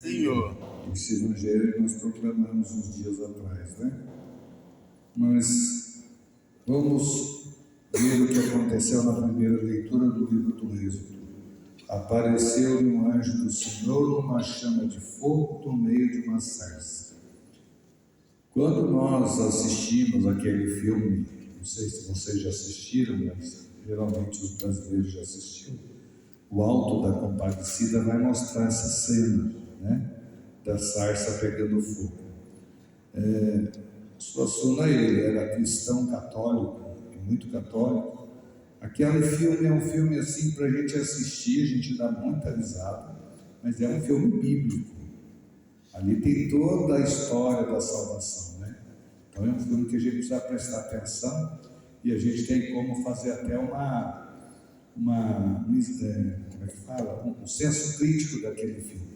Senhor. Esse evangelho nós proclamamos uns dias atrás, né? Mas vamos ver o que aconteceu na primeira leitura do livro do Êxodo. Apareceu-lhe um anjo do Senhor numa chama de fogo no meio de uma sarça. Quando nós assistimos aquele filme, não sei se vocês já assistiram, mas geralmente os brasileiros já assistiram, o Alto da Compadecida vai mostrar essa cena, né, da sarça pegando fogo. Suassuna, ele era cristão católico, e muito católico. Aquele filme é um filme assim para a gente assistir, a gente dá muita risada, mas é um filme bíblico. Ali tem toda a história da salvação, né? Então é um filme que a gente precisa prestar atenção e a gente tem como fazer até como é que fala? Um senso crítico daquele filme.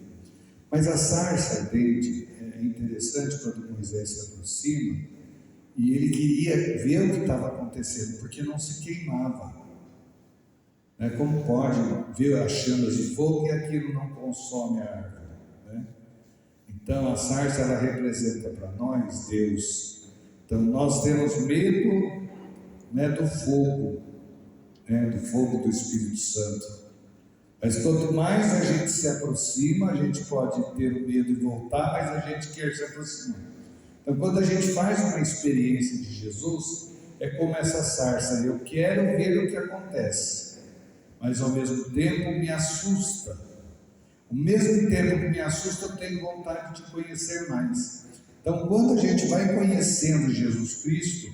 Mas a sarça ardente é interessante quando Moisés se aproxima e ele queria ver o que estava acontecendo, porque não se queimava. Né? Como pode ver as chamas de fogo e aquilo não consome a árvore? Né? Então a sarça ela representa para nós Deus. Então nós temos medo, né, do fogo, né, do fogo do Espírito Santo. Mas quanto mais a gente se aproxima, a gente pode ter o medo de voltar, mas a gente quer se aproximar. Então quando a gente faz uma experiência de Jesus, é como essa sarça, eu quero ver o que acontece, mas ao mesmo tempo me assusta. Ao mesmo tempo que me assusta, eu tenho vontade de conhecer mais. Então quando a gente vai conhecendo Jesus Cristo,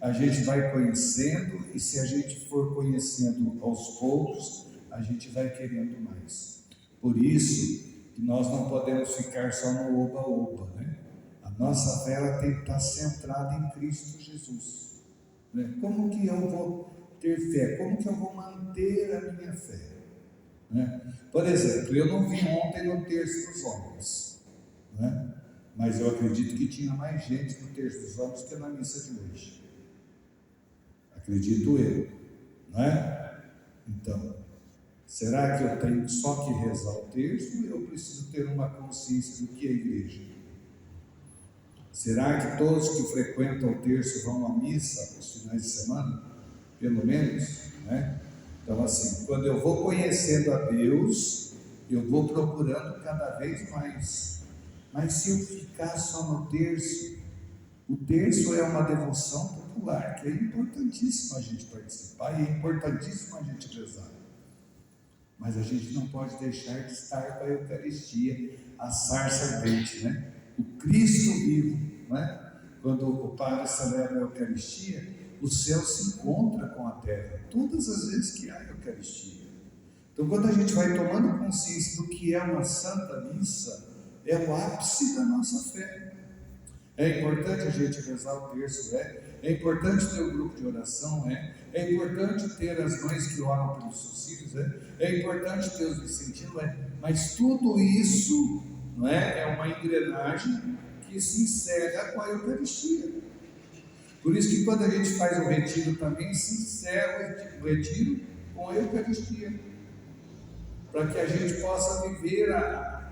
a gente vai conhecendo, e se a gente for conhecendo aos poucos, a gente vai querendo mais. Por isso que nós não podemos ficar só no oba-oba, né? A nossa fé ela tem que estar centrada em Cristo Jesus, né? Como que eu vou ter fé? Como que eu vou manter a minha fé? Né? Por exemplo, eu não vim ontem no Terço dos Homens, né? Mas eu acredito que tinha mais gente no Terço dos Homens que na missa de hoje. Acredito eu, não é? Então, será que eu tenho só que rezar o terço ou eu preciso ter uma consciência do que é a igreja? Será que todos que frequentam o terço vão à missa nos finais de semana? Pelo menos, né? Então assim, quando eu vou conhecendo a Deus, eu vou procurando cada vez mais. Mas se eu ficar só no terço, o terço é uma devoção popular, que é importantíssimo a gente participar e é importantíssimo a gente rezar. Mas a gente não pode deixar de estar com a Eucaristia, a sarça ardente, né? O Cristo vivo, né? Quando o Padre celebra a Eucaristia, o céu se encontra com a terra, todas as vezes que há Eucaristia. Então quando a gente vai tomando consciência do que é uma Santa Missa, é o ápice da nossa fé. É importante a gente rezar o terço, é importante ter um grupo de oração, é importante ter as mães que oram pelos seus filhos, é importante ter os vicentinos, mas tudo isso, não é uma engrenagem que se encerra com a Eucaristia. Por isso que quando a gente faz o retiro também, se encerra o retiro com a Eucaristia, para que a gente possa viver a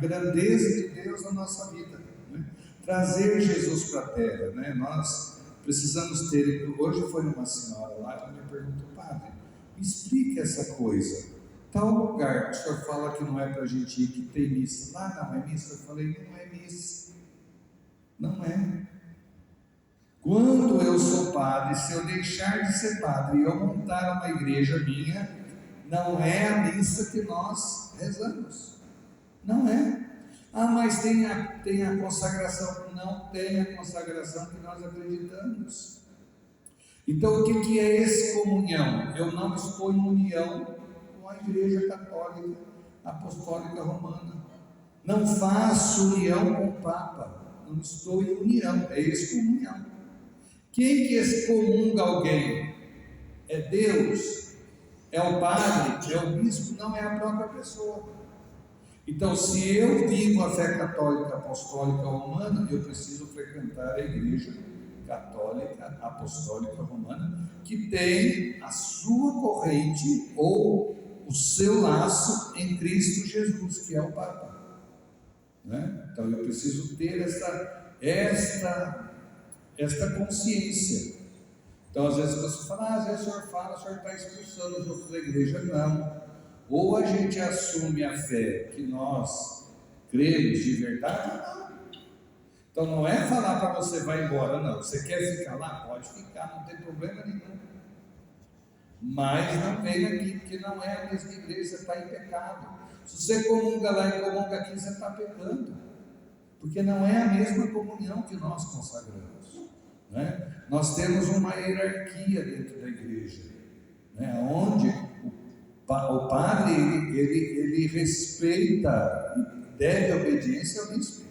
grandeza de Deus na nossa vida, né? Trazer Jesus para a terra, né? Nós precisamos ter. Hoje foi uma senhora lá que me perguntou: Padre, me explique essa coisa, tal lugar que o senhor fala que não é para a gente ir, que tem missa, lá não é missa. Eu falei: não é missa, não é. Quando eu sou padre, se eu deixar de ser padre e eu montar uma igreja minha, não é a missa que nós rezamos, não é. Ah, mas tem a consagração. Não tem a consagração que nós acreditamos. Então o que é excomunhão? Eu não estou em união com a Igreja Católica Apostólica Romana. Não faço união com o Papa. Não estou em união, é excomunhão. Quem que excomunga alguém? É Deus? É o padre? É o bispo? Não, é a própria pessoa. Então, se eu vivo a fé católica apostólica romana, eu preciso frequentar a Igreja Católica Apostólica Romana, que tem a sua corrente ou o seu laço em Cristo Jesus, que é o Papa. né? Então eu preciso ter esta consciência. Então às vezes você fala, às vezes o senhor está expulsando os outros da igreja. Não. Ou a gente assume a fé que nós cremos de verdade, ou não. Então não é falar para você vai embora, não. Você quer ficar lá? Pode ficar, não tem problema nenhum. Mas não vem aqui, porque não é a mesma igreja, você está em pecado. Se você comunga lá e comunga aqui, você está pecando, porque não é a mesma comunhão que nós consagramos, né? Nós temos uma hierarquia dentro da igreja, né? Onde o padre ele respeita e deve obediência ao bispo,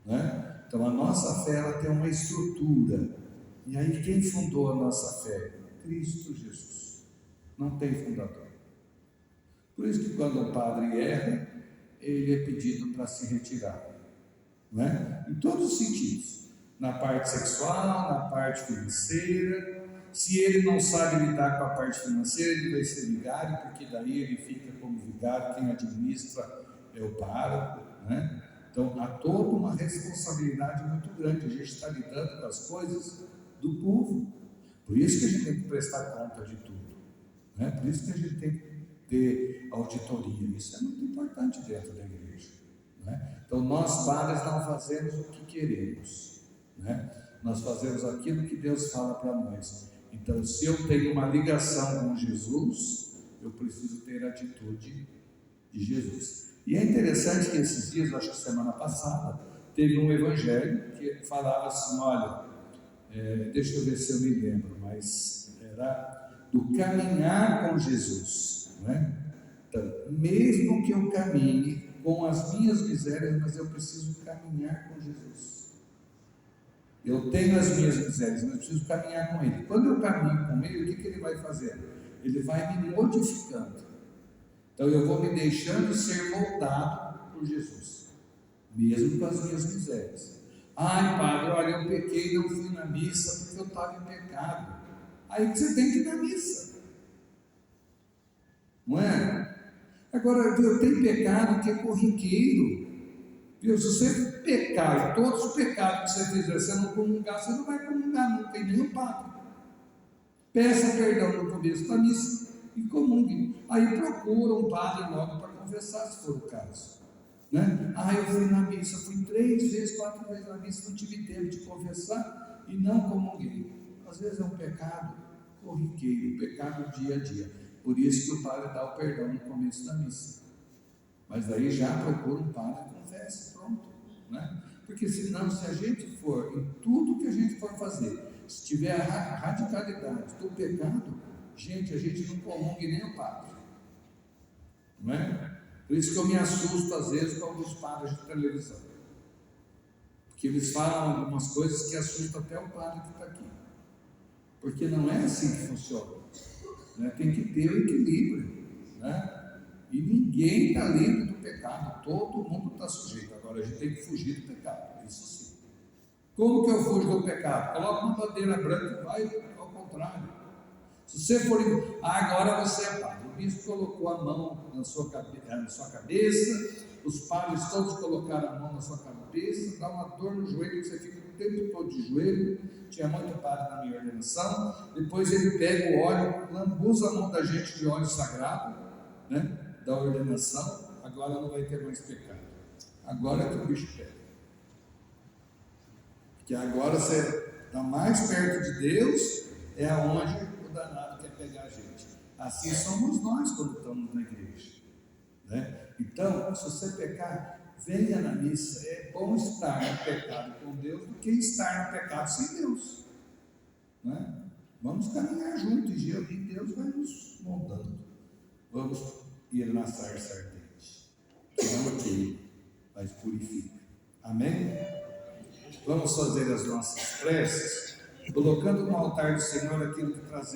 né? Então a nossa fé ela tem uma estrutura. E aí quem fundou a nossa fé? Cristo Jesus. Não tem fundador. Por isso que quando o padre erra, ele é pedido para se retirar, não é? Em todos os sentidos, na parte sexual, na parte financeira. Se ele não sabe lidar com a parte financeira, ele vai ser vigário, porque daí ele fica como vigário, quem administra é o pároco, né? Então há toda uma responsabilidade muito grande. A gente está lidando com as coisas do povo, por isso que a gente tem que prestar conta de tudo, né? Por isso que a gente tem que ter auditoria. Isso é muito importante dentro da igreja, né? Então nós padres não fazemos o que queremos, né? Nós fazemos aquilo que Deus fala para nós. Então se eu tenho uma ligação com Jesus, eu preciso ter a atitude de Jesus. E é interessante que esses dias, acho que semana passada, teve um evangelho que falava assim, olha, deixa eu ver se eu me lembro, mas era do caminhar com Jesus, né? Então, mesmo que eu caminhe com as minhas misérias, mas eu preciso caminhar com Jesus. Eu tenho as minhas misérias, mas eu preciso caminhar com Ele. Quando eu caminho com Ele, o que Ele vai fazer? Ele vai me modificando. Então eu vou me deixando ser moldado por Jesus, mesmo com as minhas misérias. Ai, padre, olha, eu pequei, não fui na missa porque eu estava em pecado. Aí você tem que ir na missa, não é? Agora, viu, tem pecado que é corriqueiro, viu? Se você pecar, e todos os pecados que você fizer, você não comungar, você não vai comungar nunca em nenhum padre. Peça perdão no começo da missa e comungue. Aí procura um padre logo para confessar, se for o caso, né? Eu fui na missa, fui 3 vezes, 4 vezes na missa, não tive tempo de confessar e não comunguei. Às vezes é um pecado corriqueiro, pecado dia a dia. Por isso que o padre dá o perdão no começo da missa. Mas daí já procura um padre e confessa, pronto, né? Porque senão, se a gente for, em tudo que a gente for fazer, se tiver a radicalidade do pecado, gente, a gente não comunga nem o padre, não é? Por isso que eu me assusto às vezes com alguns padres de televisão, porque eles falam algumas coisas que assustam até o padre que está aqui, porque não é assim que funciona, né? Tem que ter o equilíbrio, né? E ninguém está livre do pecado, todo mundo está sujeito. Agora a gente tem que fugir do pecado, isso sim. Como que eu fujo do pecado? Coloca uma bandeira branca e vai ao contrário. Se você for, agora você é padre, o bispo colocou a mão na sua cabeça, os padres todos colocaram a mão na sua cabeça, dá uma dor no joelho, que você fica o tempo todo de joelho. Tinha muito padre na minha ordenação. Depois ele pega o óleo, lambuza a mão da gente de óleo sagrado, né, da ordenação. Agora não vai ter mais pecado, agora é que o bicho pega, porque agora você está mais perto de Deus, é aonde o danado quer pegar a gente. Assim somos nós quando estamos na igreja, né? Então, se você pecar, venha na missa. É bom estar no pecado com Deus do que estar no pecado sem Deus, né? Vamos caminhar juntos e Deus vai nos moldando. Vamos ir na sarça ardente, que não queima, mas purifica. Amém? Vamos fazer as nossas preces, colocando no altar do Senhor aquilo que trazemos.